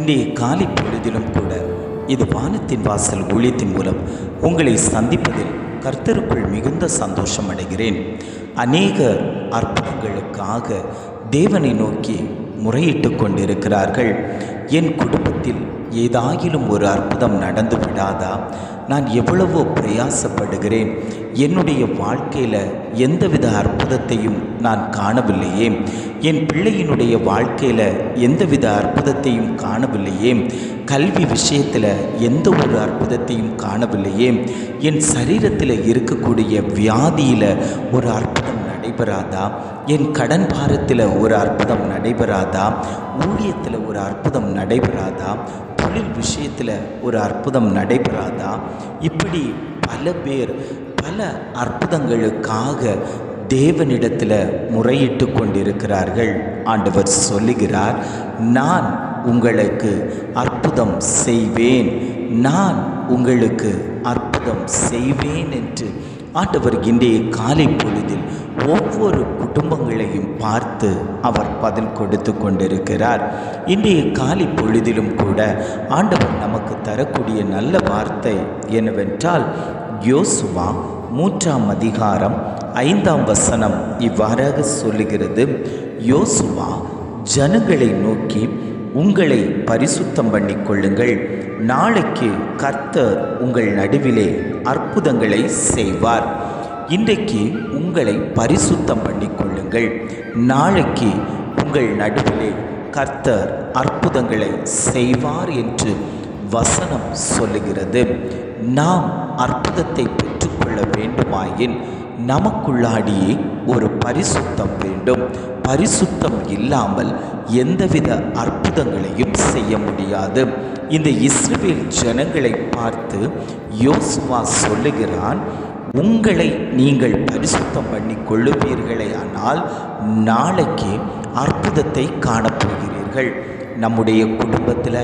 இன்றைய காலை பொழுதிலும் கூட இது வானத்தின் வாசல் ஊழியத்தின் மூலம் உங்களை சந்திப்பதில் கர்த்தருக்குள் மிகுந்த சந்தோஷம் அடைகிறேன். அநேக அற்புதங்களுக்காக தேவனை நோக்கி முறையிட்டு கொண்டிருக்கிறார்கள். என் குடும்பத்தில் ஏதாயிலும் ஒரு அற்புதம் நடந்து விடாதா? நான் எவ்வளவோ பிரயாசப்படுகிறேன், என்னுடைய வாழ்க்கையில் எந்தவித அற்புதத்தையும் நான் காணவில்லையே. என் பிள்ளையினுடைய வாழ்க்கையில் எந்தவித அற்புதத்தையும் காணவில்லையே. கல்வி விஷயத்தில் எந்த ஒரு அற்புதத்தையும் காணவில்லையே. என் சரீரத்தில் இருக்கக்கூடிய வியாதியில் ஒரு அற்புதம் நடைபெறாதா? என் கடன் பாரத்தில் ஒரு அற்புதம் நடைபெறாதா? ஊழியத்தில் ஒரு அற்புதம் நடைபெறாதா? தொழில் விஷயத்தில் ஒரு அற்புதம் நடைபெறாதா? இப்படி பல பேர் பல அற்புதங்களுக்காக தேவனிடத்தில் முறையிட்டு கொண்டிருக்கிறார்கள். ஆண்டவர் சொல்லுகிறார், நான் உங்களுக்கு அற்புதம் செய்வேன், நான் உங்களுக்கு அற்புதம் செய்வேன் என்று ஆண்டவர் இன்றைய காலை பொழுதில் ஒவ்வொரு குடும்பங்களையும் பார்த்து அவர் பதில் கொடுத்து கொண்டிருக்கிறார். இன்றைய காலை பொழுதிலும் கூட ஆண்டவர் நமக்கு தரக்கூடிய நல்ல வார்த்தை என்னவென்றால், யோசுவா 3ஆம் அதிகாரம் 5ஆம் வசனம் இவ்வாறாக சொல்லுகிறது. யோசுவா ஜனங்களை நோக்கி, உங்களை பரிசுத்தம் பண்ணி கொள்ளுங்கள், நாளைக்கு கர்த்தர் உங்கள் நடுவிலே அற்புதங்களை செய்வார். இன்றைக்கு உங்களை பரிசுத்தம் பண்ணி கொள்ளுங்கள், நாளைக்கு உங்கள் நடுவிலே கர்த்தர் அற்புதங்களை செய்வார் என்று வசனம் சொல்லுகிறது. நாம் அற்புதத்தை பெற்றுக்கொள்ள வேண்டுமாயின் நமக்குள்ளாடியே ஒரு பரிசுத்தம் வேண்டும். பரிசுத்தம் இல்லாமல் எந்தவித அற்புதங்களையும் செய்ய முடியாது. இந்த இஸ்ரவேல் ஜனங்களை பார்த்து யோசுவா சொல்லுகிறான், உங்களை நீங்கள் பரிசுத்தம் பண்ணி கொள்ளுவீர்களே ஆனால் நாளைக்கு அற்புதத்தை காணப்போகிறீர்கள். நம்முடைய குடும்பத்தில்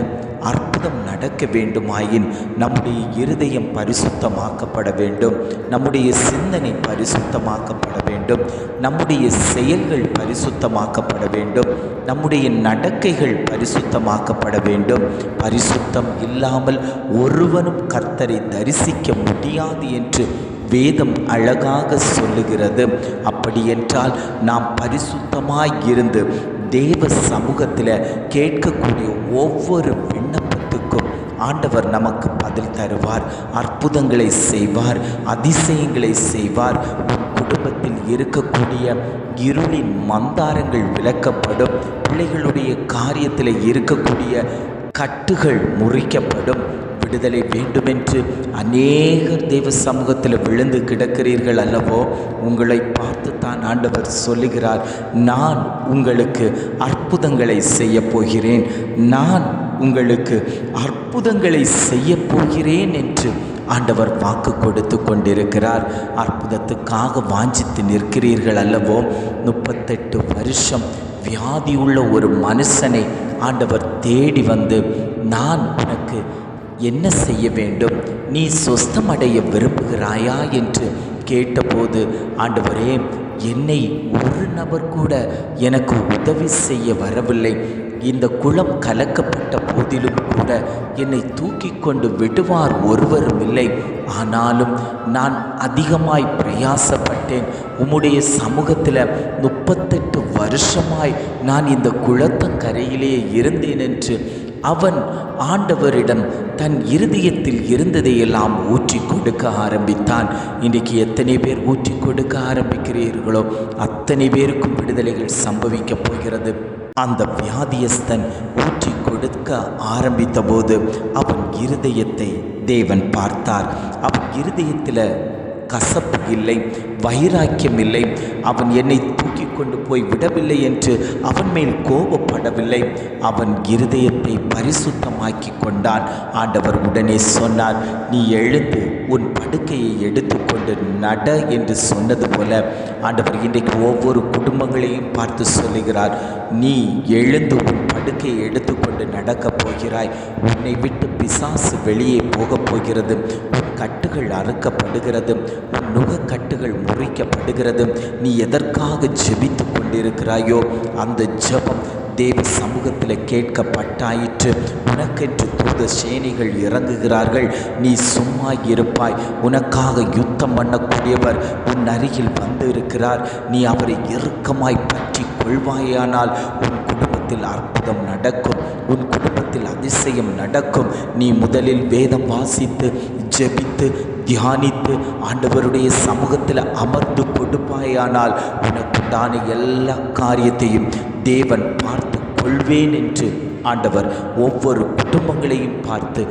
அற்புதம் நடக்க வேண்டுமாயின் நம்முடைய இருதயம் பரிசுத்தமாக்கப்பட வேண்டும், நம்முடைய சிந்தனை பரிசுத்தமாக்கப்பட வேண்டும், நம்முடைய செயல்கள் பரிசுத்தமாக்கப்பட வேண்டும், நம்முடைய நடக்கைகள் பரிசுத்தமாக்கப்பட வேண்டும். பரிசுத்தம் இல்லாமல் ஒருவனும் கர்த்தரை தரிசிக்க முடியாது என்று வேதம் அழகாக சொல்லுகிறது. அப்படியென்றால் நாம் பரிசுத்தமாய் இருந்து தேவ சமூகத்தில் கேட்கக்கூடிய ஒவ்வொரு விண்ணப்பத்துக்கும் ஆண்டவர் நமக்கு பதில் தருவார், அற்புதங்களை செய்வார், அதிசயங்களை செய்வார். குடும்பத்தில் இருக்கக்கூடிய இருளின் மந்தாரங்கள் விலக்கப்படும், பிள்ளைகளுடைய காரியத்தில் இருக்கக்கூடிய கட்டுகள் முறிக்கப்படும். விடுதலை வேண்டுமென்று அநேகர் தேவ சமூகத்தில் விழுந்து கிடக்கிறீர்கள் அல்லவோ? உங்களை பார்த்து தான் ஆண்டவர் சொல்லுகிறார், நான் உங்களுக்கு அற்புதங்களை செய்ய போகிறேன், நான் உங்களுக்கு அற்புதங்களை செய்ய போகிறேன் என்று ஆண்டவர் வாக்கு கொடுத்து கொண்டிருக்கிறார். அற்புதத்துக்காக வாஞ்சித்து நிற்கிறீர்கள் அல்லவோ? 38 வருஷம் வியாதியுள்ள ஒரு மனுஷனை ஆண்டவர் தேடி வந்து, நான் உனக்கு என்ன செய்ய வேண்டும், நீ சொஸ்தமடைய விரும்புகிறாயா என்று கேட்டபோது, ஆண்டவரே, என்னை ஒரு நபர் கூட எனக்கு உதவி செய்ய வரவில்லை, இந்த குளம் கலக்கப்பட்ட போதிலும் கூட என்னை தூக்கி கொண்டு விடுவார் ஒருவரும் இல்லை. ஆனாலும் நான் அதிகமாய் பிரயாசப்பட்டேன், உம்முடைய சமூகத்தில் 38 வருஷமாய் நான் இந்த குளத்தங்கரையிலே இருந்தேன் என்று அவன் ஆண்டவரிடம் தன் இருதயத்தில் இருந்ததையெல்லாம் ஊற்றி கொடுக்க ஆரம்பித்தான். இன்றைக்கு எத்தனை பேர் ஊற்றி கொடுக்க ஆரம்பிக்கிறீர்களோ அத்தனை பேருக்கும் விடுதலைகள் சம்பவிக்கப் போகிறது. அந்த வியாதியஸ்தன் ஊற்றி கொடுக்க ஆரம்பித்த போது அவன் இருதயத்தை தேவன் பார்த்தார். அவன் இருதயத்தில் கசப்பு இல்லை, வைராக்கியம் இல்லை. அவன் என்னை தூக்கி கொண்டு போய் விடவில்லை என்று அவன் மேல் கோபப்படவில்லை. அவன் இருதயத்தை பரிசுத்தமாக்கி கொண்டான். ஆண்டவர் உடனே சொன்னார், நீ எழுந்து உன் படுக்கையை எடுத்துக்கொண்டு நட என்று சொன்னது போல ஆண்டவர் இன்றைக்கு ஒவ்வொரு குடும்பங்களையும் பார்த்து சொல்லுகிறார், நீ எழுந்து உன் படுக்கையை எடுத்துக்கொண்டு நடக்கப் போகிறாய். உன்னை விட்டு பிசாசு வெளியே போகப் போகிறது. உன் கட்டுகள் அறுக்கப்படுகிறது, உன் நுகக்கட்டுகள் முறிக்கப்படுகிறது. நீ எதற்காக ஜெபித்து கொண்டிருக்கிறாயோ அந்த ஜெபம் தேவ சமூகத்தில் கேட்கப்பட்டாயிற்று. உனக்கென்று தூத சேனைகள் இறங்குகிறார்கள், நீ சும்மா இருப்பாய். உனக்காக யுத்தம் பண்ணக்கூடியவர் உன் அருகில் வந்து இருக்கிறார். நீ அவரை இறுக்கமாய் பற்றி கொள்வாயானால் உன் குடும்பத்தில் அற்புதம் நடக்கும், உன் குடும்பத்தில் அதிசயம் நடக்கும். நீ முதலில் வேதம் வாசித்து ஜெபித்து தியானித்து ஆண்டவருடைய சமூகத்தில் அமர்ந்து கொடுப்பாயானால் உனக்குண்டான எல்லா காரியத்தையும் தேவன் பார்த்து கொள்வேன் என்று ஆண்டவர் ஒவ்வொரு குடும்பங்களையும் பார்த்து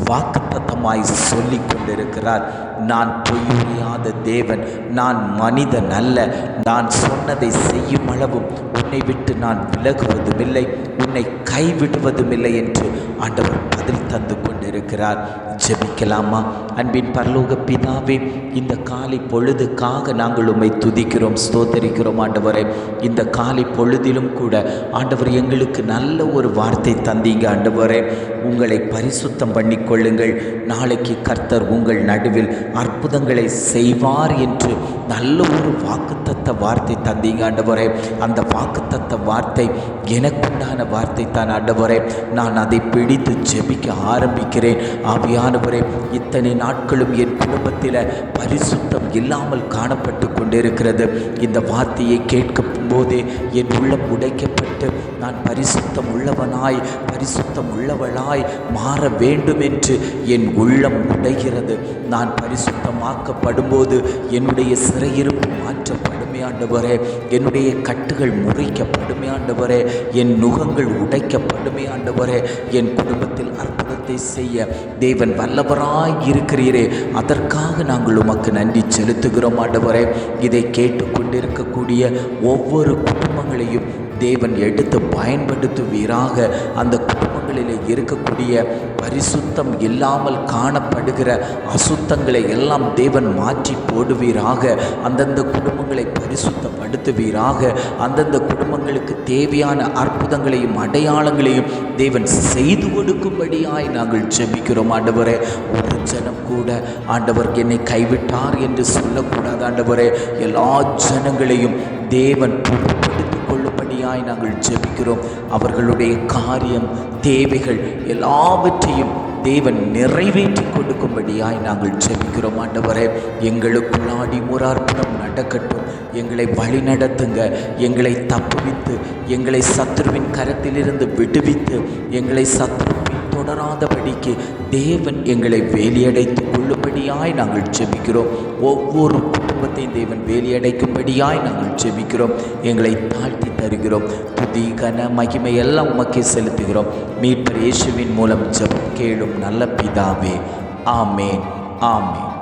வாக்குத்தத்தமாய் சொல்லி கொண்டிருக்கிறார். நான் பொய்யுரையாத தேவன், நான் மனிதன் அல்ல. நான் சொன்னதை செய்யும் அளவும் உன்னை விட்டு நான் விலகுவதுமில்லை, உன்னை கைவிடுவதுமில்லை என்று ஆண்டவர் பதில் தந்து கொண்டிருக்கிறார். ஜெபிக்கலாமா? அன்பின் பரலோக பிதாவே, இந்த காலை பொழுதுக்காக நாங்கள் உம்மை துதிக்கிறோம், ஸ்தோத்தரிக்கிறோம். ஆண்டவரே, இந்த காலை பொழுதிலும் கூட ஆண்டவர் எங்களுக்கு நல்ல ஒரு வார்த்தை தந்தீங்க. ஆண்டவரே, உங்களை பரிசுத்தம் பண்ணிக்கொள்ளுங்கள், நாளைக்கு கர்த்தர் உங்கள் நடுவில் அற்புதங்களை செய்வார் என்று நல்ல ஒரு வாக்குத்தத்த வார்த்தை தந்தீங்க. ஆண்டவரே, அந்த வாக்குத்தத்த வார்த்தை எனக்குண்டான வார்த்தை தான். ஆண்டவரே, நான் அதை பிடித்து ஜெபிக்க ஆரம்பிக்கிறேன். ஆவியானவரே, இத்தனை நாட்களும் என் குடும்பத்தில் பரிசுத்தம் இல்லாமல் காணப்பட்டு கொண்டிருக்கிறது. இந்த வார்த்தையை கேட்கும் போதே என் உள்ளம் உடைக்கப்பட்டு நான் பரிசுத்தம் உள்ளவனாய் பரிசுத்தம் உள்ளவளாய் மாற வேண்டும் என்று என் உள்ளம் உடைகிறது. நான் பரிசுத்தமாக்கப்படும்போது என்னுடைய சிறையிருப்பு மாற்றப்படுமே ஆண்டவரே, என்னுடைய கட்டுகள் முறிக்கப்படுமே ஆண்டவரே, என் நுகங்கள் உடைக்கப்படுமே ஆண்டவரே. என் குடும்பத்தில் அற்புதத்தை செய்ய தேவன் வல்லவராய் இருக்கிறீரே, அதற்காக நாங்கள் உமக்கு நன்றி செலுத்துகிறோம் ஆண்டவரே. இதை கேட்டுக்கொண்டிருக்கக்கூடிய ஒவ்வொரு குடும்பங்களையும் தேவன் எடுத்து பயன்படுத்துவீராக. அந்த குடும்பங்களில் இருக்கக்கூடிய பரிசுத்தம் இல்லாமல் காணப்படுகிற அசுத்தங்களை எல்லாம் தேவன் மாற்றி போடுவீராக. அந்தந்த குடும்பங்களை பரிசுத்தப்படுத்துவீராக. அந்தந்த குடும்பங்களுக்கு தேவையான அற்புதங்களையும் அடையாளங்களையும் தேவன் செய்து கொடுக்கும்படியாய் நாங்கள் ஜெபிக்கிறோம் ஆண்டவரே. ஒரு ஜனம் கூட ஆண்டவர் என்னை கைவிட்டார் என்று சொல்லக்கூடாது ஆண்டவரே. எல்லா ஜனங்களையும் தேவன் கொள்ளும்படியாய் நாங்கள் ஜெபிக்கிறோம். அவர்களுடைய காரியம் தேவைகள் எல்லாவற்றையும் தேவன் நிறைவேற்றி கொடுக்கும்படியாய் நாங்கள் ஜெபிக்கிறோம் ஆண்டவரே. எங்களுக்குள்ளாடி முறார்ப்பணம் நடக்கட்டும். எங்களை வழி நடத்துங்க. எங்களை தப்புவித்து எங்களை சத்துருவின் கரத்திலிருந்து விடுவித்து எங்களை சத்துருவின் தொடராதபடிக்கு தேவன் எங்களை வேலியடைத்து கொள்ளும்படியாய் நாங்கள் ஜெபிக்கிறோம். ஒவ்வொரு குடும்பத்தையும் தேவன் வேலியடைக்கும்படியாய் நாங்கள் ஜெபிக்கிறோம். எங்களை தாழ்த்தி தருகிறோம். துதி கன மகிமை எல்லாம் உமக்கே செலுத்துகிறோம். மீட்பர் இயேசுவின் மூலம் ஜெபம் கேளும் நல்ல பிதாவே. ஆமேன், ஆமேன்.